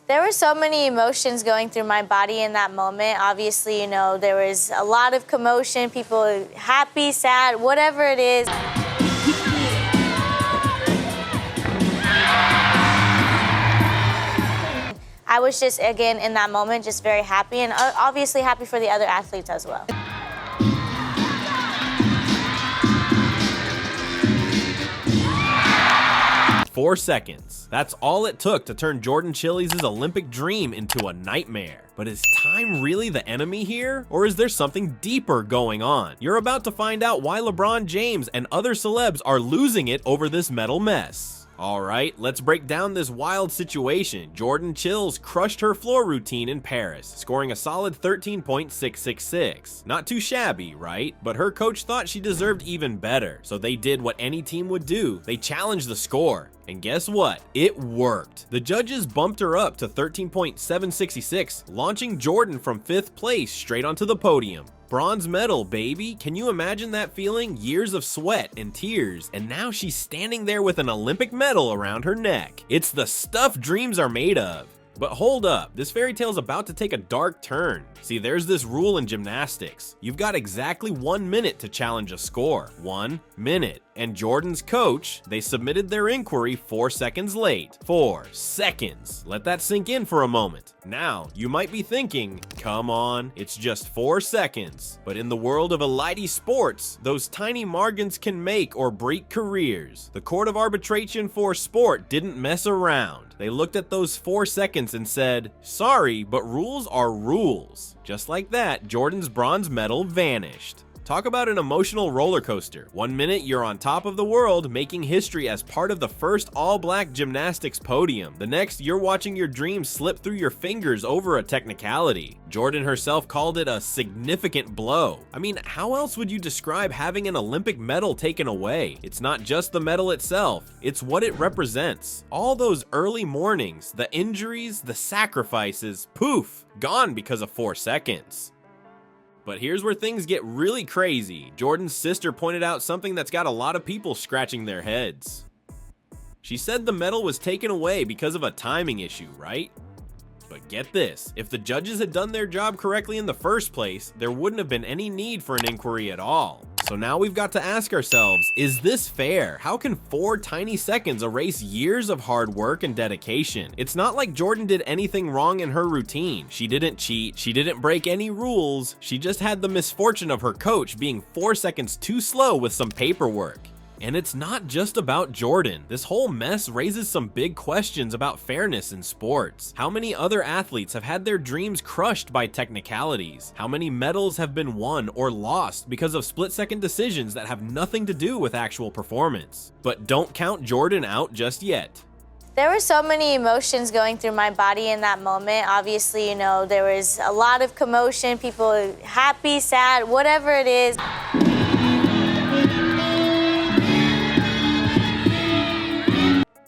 There were so many emotions going through my body in that moment. Obviously, there was a lot of commotion, people happy, sad, whatever it is. I was just, again, in that moment, just very happy, and obviously happy for the other athletes as well. 4 seconds. That's all it took to turn Jordan Chiles' Olympic dream into a nightmare. But is time really the enemy here? Or is there something deeper going on? You're about to find out why LeBron James and other celebs are losing it over this medal mess. Alright, let's break down this wild situation. Jordan Chiles crushed her floor routine in Paris, scoring a solid 13.666. Not too shabby, right? But her coach thought she deserved even better, so they did what any team would do. They challenged the score. And guess what? It worked. The judges bumped her up to 13.766, launching Jordan from 5th place straight onto the podium. Bronze medal, baby. Can you imagine that feeling? Years of sweat and tears, and now she's standing there with an Olympic medal around her neck. It's the stuff dreams are made of. But hold up, this fairy tale's about to take a dark turn. See, there's this rule in gymnastics. You've got exactly 1 minute to challenge a score. 1 minute. And Jordan's coach, they submitted their inquiry 4 seconds late. 4 seconds. Let that sink in for a moment. Now, you might be thinking, come on, it's just 4 seconds. But in the world of elite sports, those tiny margins can make or break careers. The Court of Arbitration for Sport didn't mess around. They looked at those 4 seconds and said, sorry, but rules are rules. Just like that, Jordan's bronze medal vanished. Talk about an emotional roller coaster. 1 minute you're on top of the world, making history as part of the first all-black gymnastics podium. The next, you're watching your dreams slip through your fingers over a technicality. Jordan herself called it a significant blow. I mean, how else would you describe having an Olympic medal taken away? It's not just the medal itself, it's what it represents. All those early mornings, the injuries, the sacrifices, poof, gone because of 4 seconds. But here's where things get really crazy. Jordan's sister pointed out something that's got a lot of people scratching their heads. She said the medal was taken away because of a timing issue, right? But get this, if the judges had done their job correctly in the first place, there wouldn't have been any need for an inquiry at all. So now we've got to ask ourselves, is this fair? How can 4 tiny seconds erase years of hard work and dedication? It's not like Jordan did anything wrong in her routine. She didn't cheat, she didn't break any rules, she just had the misfortune of her coach being 4 seconds too slow with some paperwork. And it's not just about Jordan. This whole mess raises some big questions about fairness in sports. How many other athletes have had their dreams crushed by technicalities? How many medals have been won or lost because of split-second decisions that have nothing to do with actual performance? But don't count Jordan out just yet. There were so many emotions going through my body in that moment. Obviously, there was a lot of commotion, people happy, sad, whatever it is.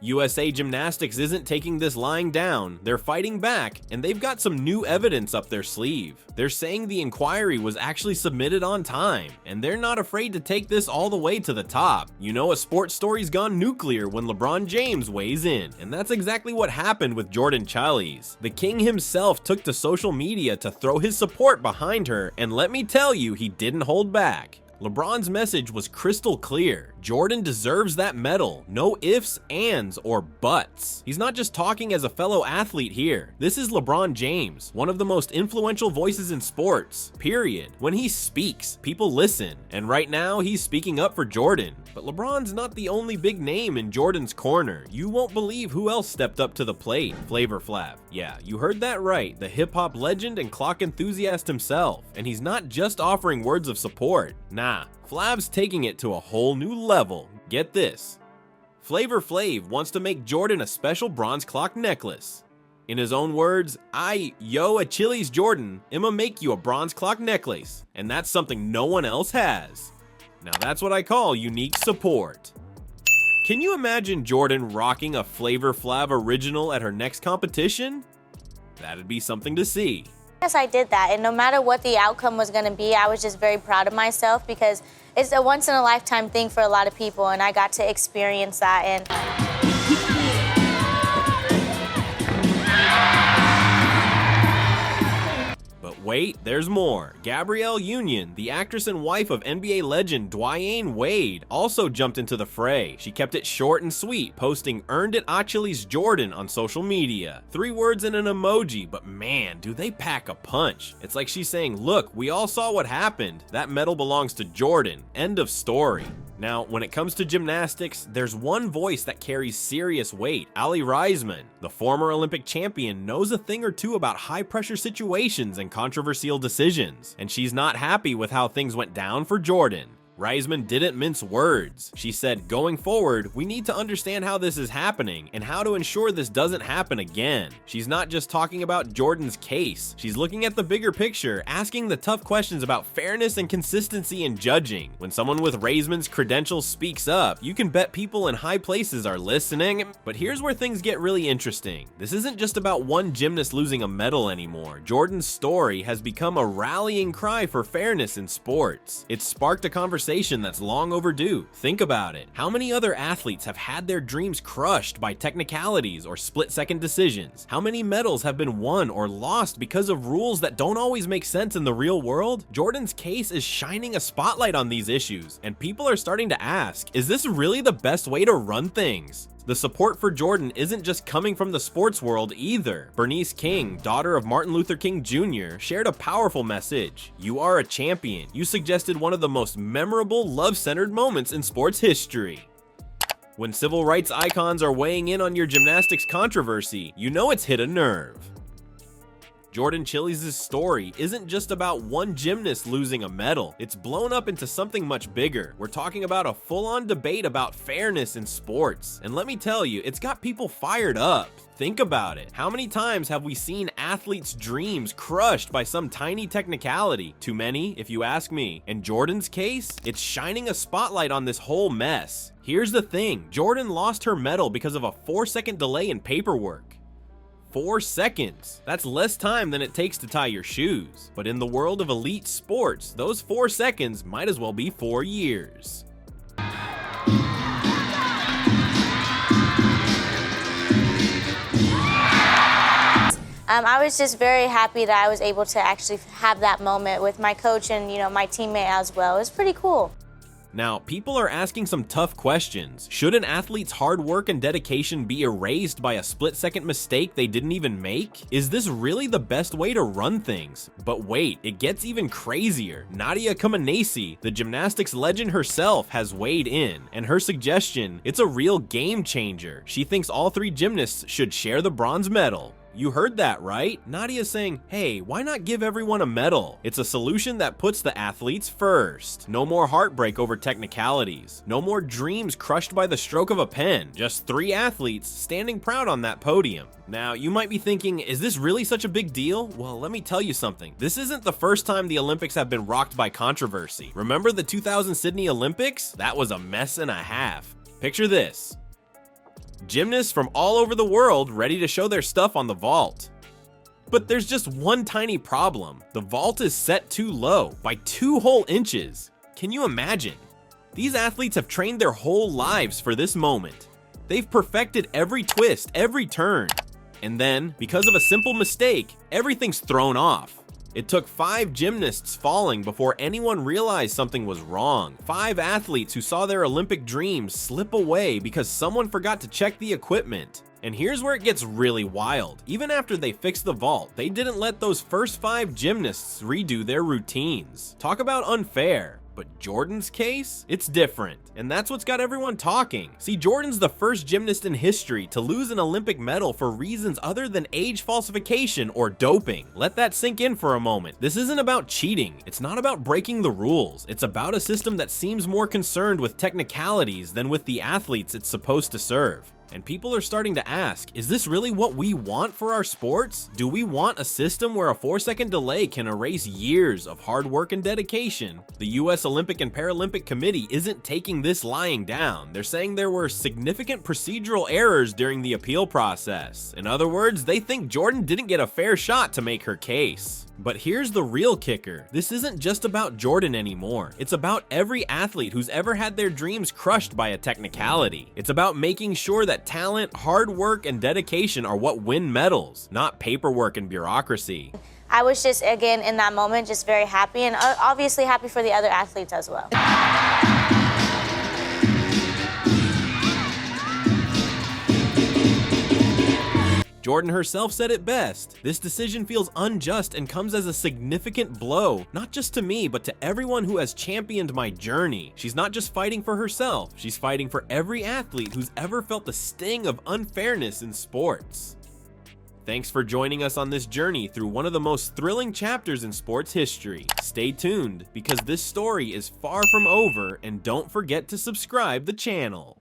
USA Gymnastics isn't taking this lying down, they're fighting back, and they've got some new evidence up their sleeve. They're saying the inquiry was actually submitted on time, and they're not afraid to take this all the way to the top. You know, a sports story's gone nuclear when LeBron James weighs in, and that's exactly what happened with Jordan Chiles. The king himself took to social media to throw his support behind her, and let me tell you, he didn't hold back. LeBron's message was crystal clear. Jordan deserves that medal. No ifs, ands, or buts. He's not just talking as a fellow athlete here. This is LeBron James, one of the most influential voices in sports, period. When he speaks, people listen. And right now, he's speaking up for Jordan. But LeBron's not the only big name in Jordan's corner. You won't believe who else stepped up to the plate. Flavor Flav. Yeah, you heard that right. The hip-hop legend and clock enthusiast himself. And he's not just offering words of support. Nah, Flav's taking it to a whole new level. Get this. Flavor Flav wants to make Jordan a special bronze clock necklace. In his own words, a Chiles Jordan, I'ma make you a bronze clock necklace. And that's something no one else has. Now that's what I call unique support. Can you imagine Jordan rocking a Flavor Flav original at her next competition? That'd be something to see. Yes, I did that, and no matter what the outcome was going to be, I was just very proud of myself because it's a once-in-a-lifetime thing for a lot of people, and I got to experience that. And wait, there's more. Gabrielle Union, the actress and wife of NBA legend Dwyane Wade, also jumped into the fray. She kept it short and sweet, posting "Earned it Achilles Jordan" on social media. 3 words and an emoji, but man, do they pack a punch. It's like she's saying, look, we all saw what happened. That medal belongs to Jordan. End of story. Now, when it comes to gymnastics, there's one voice that carries serious weight: Ali Reisman. The former Olympic champion knows a thing or two about high-pressure situations and controversial decisions, and she's not happy with how things went down for Jordan. Reisman didn't mince words. She said, going forward, we need to understand how this is happening and how to ensure this doesn't happen again. She's not just talking about Jordan's case. She's looking at the bigger picture, asking the tough questions about fairness and consistency in judging. When someone with Reisman's credentials speaks up, you can bet people in high places are listening. But here's where things get really interesting. This isn't just about one gymnast losing a medal anymore. Jordan's story has become a rallying cry for fairness in sports. It's sparked a conversation that's long overdue. Think about it. How many other athletes have had their dreams crushed by technicalities or split-second decisions? How many medals have been won or lost because of rules that don't always make sense in the real world? Jordan's case is shining a spotlight on these issues, and people are starting to ask, is this really the best way to run things? The support for Jordan isn't just coming from the sports world either. Bernice King, daughter of Martin Luther King Jr., shared a powerful message. You are a champion. You suggested one of the most memorable, love-centered moments in sports history. When civil rights icons are weighing in on your gymnastics controversy, you know it's hit a nerve. Jordan Chiles' story isn't just about one gymnast losing a medal. It's blown up into something much bigger. We're talking about a full-on debate about fairness in sports. And let me tell you, it's got people fired up. Think about it. How many times have we seen athletes' dreams crushed by some tiny technicality? Too many, if you ask me. In Jordan's case, it's shining a spotlight on this whole mess. Here's the thing, Jordan lost her medal because of a 4-second delay in paperwork. 4 seconds. That's less time than it takes to tie your shoes. But in the world of elite sports, those 4 seconds might as well be 4 years. I was just very happy that I was able to actually have that moment with my coach and, my teammate as well. It was pretty cool. Now, people are asking some tough questions. Should an athlete's hard work and dedication be erased by a split-second mistake they didn't even make? Is this really the best way to run things? But wait, it gets even crazier. Nadia Comăneci, the gymnastics legend herself, has weighed in, and her suggestion, it's a real game changer. She thinks all 3 gymnasts should share the bronze medal. You heard that, right? Nadia's saying, hey, why not give everyone a medal? It's a solution that puts the athletes first. No more heartbreak over technicalities. No more dreams crushed by the stroke of a pen. Just 3 athletes standing proud on that podium. Now, you might be thinking, is this really such a big deal? Well, let me tell you something. This isn't the first time the Olympics have been rocked by controversy. Remember the 2000 Sydney Olympics? That was a mess and a half. Picture this. Gymnasts from all over the world ready to show their stuff on the vault. But there's just one tiny problem. The vault is set too low, by 2 whole inches. Can you imagine? These athletes have trained their whole lives for this moment. They've perfected every twist, every turn. And then, because of a simple mistake, everything's thrown off. It took 5 gymnasts falling before anyone realized something was wrong. 5 athletes who saw their Olympic dreams slip away because someone forgot to check the equipment. And here's where it gets really wild. Even after they fixed the vault, they didn't let those first 5 gymnasts redo their routines. Talk about unfair. But Jordan's case? It's different, and that's what's got everyone talking. See, Jordan's the first gymnast in history to lose an Olympic medal for reasons other than age falsification or doping. Let that sink in for a moment. This isn't about cheating. It's not about breaking the rules. It's about a system that seems more concerned with technicalities than with the athletes it's supposed to serve. And people are starting to ask, is this really what we want for our sports? Do we want a system where a 4-second delay can erase years of hard work and dedication? The US Olympic and Paralympic Committee isn't taking this lying down. They're saying there were significant procedural errors during the appeal process. In other words, they think Jordan didn't get a fair shot to make her case. But here's the real kicker. This isn't just about Jordan anymore. It's about every athlete who's ever had their dreams crushed by a technicality. It's about making sure that that talent, hard work, and dedication are what win medals, not paperwork and bureaucracy. I was just, again, in that moment, just very happy, and obviously happy for the other athletes as well. Jordan herself said it best. This decision feels unjust and comes as a significant blow, not just to me, but to everyone who has championed my journey. She's not just fighting for herself, she's fighting for every athlete who's ever felt the sting of unfairness in sports. Thanks for joining us on this journey through one of the most thrilling chapters in sports history. Stay tuned, because this story is far from over, and don't forget to subscribe the channel.